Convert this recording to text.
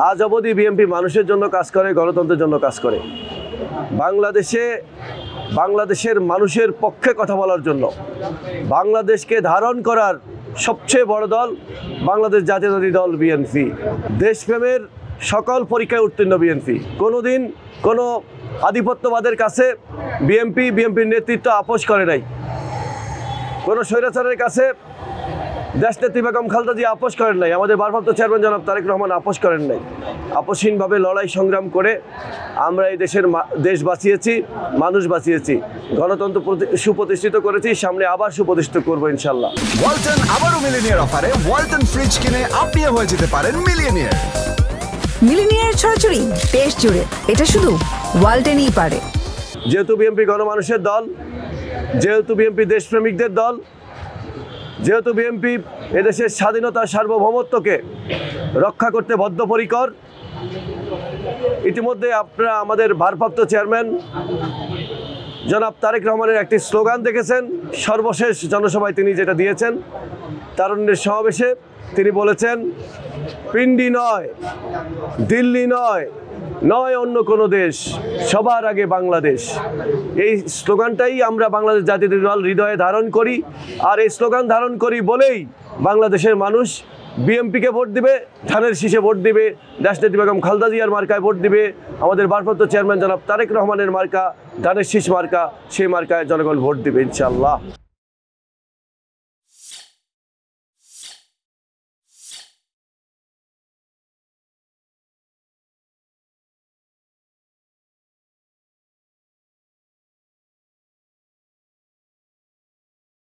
আজ অবধি বিএনপি মানুষের জন্য কাজ করে, গণতন্ত্রের জন্য কাজ করে, বাংলাদেশের মানুষের পক্ষে কথা বলার জন্য। বাংলাদেশকে ধারণ করার সবচেয়ে বড় দল বাংলাদেশ জাতীয়তাবাদী দল বিএনপি। দেশপ্রেমের সকল পরীক্ষায় উত্তীর্ণ বিএনপি। কোনোদিন কোনো আধিপত্যবাদের কাছে বিএনপির নেতৃত্ব আপোষ করে নাই। কোনো স্বৈরাচারের কাছে দেশনেত্রী বেগম খালেদা জিয়া আপোষ করেন নাই। আমাদের ভারপ্রাপ্ত চেয়ারম্যান জনাব তারেক রহমান আপোষ করেন নাই। আপোষহীনভাবে লড়াই সংগ্রাম করে আমরা এই দেশ বাঁচিয়েছি, মানুষ বাঁচিয়েছি, গণতন্ত্র সুপ্রতিষ্ঠিত করেছি, সামনে আবার সুপ্রতিষ্ঠিত করবো ইনশাল্লাহ। ওয়ালটন আবারও মিলিনিয়ার অফারে ওয়ালটন ফ্রিজ কিনে আপনিও হয়ে যেতে পারেন মিলিয়নিয়ার। মিলিনিয়ার ছড়াছড়ি দেশ জুড়ে, এটা শুধু ওয়ালটনই পারে। যেহেতু বিএনপি গণমানুষের দল, যেহেতু বিএনপি দেশপ্রেমিকদের দল, যেহেতু বিএনপি এদেশের স্বাধীনতা সার্বভৌমত্বকে রক্ষা করতে বদ্ধপরিকর, ইতিমধ্যে আপনারা আমাদের ভারপ্রাপ্ত চেয়ারম্যান জনাব তারেক রহমানের একটি স্লোগান দেখেছেন। সর্বশেষ জনসভায় তিনি যেটা দিয়েছেন, তারুণ্যের সমাবেশে তিনি বলেছেন, পিন্ডি নয়, দিল্লি নয়, অন্য কোনো দেশ, সবার আগে বাংলাদেশ। এই স্লোগানটাই আমরা বাংলাদেশ জাতীয়তাবাদী দল হৃদয়ে ধারণ করি। আর এই স্লোগান ধারণ করি বলেই বাংলাদেশের মানুষ বিএনপিকে ভোট দিবে, ধানের শীষে ভোট দিবে, দেশনেত্রী বেগম খালেদা জিয়ার মার্কায় ভোট দিবে, আমাদের ভারপ্রাপ্ত চেয়ারম্যান জনাব তারেক রহমানের মার্কা ধানের শীষ মার্কা, সেই মার্কায় জনগণ ভোট দিবে ইনশাআল্লাহ।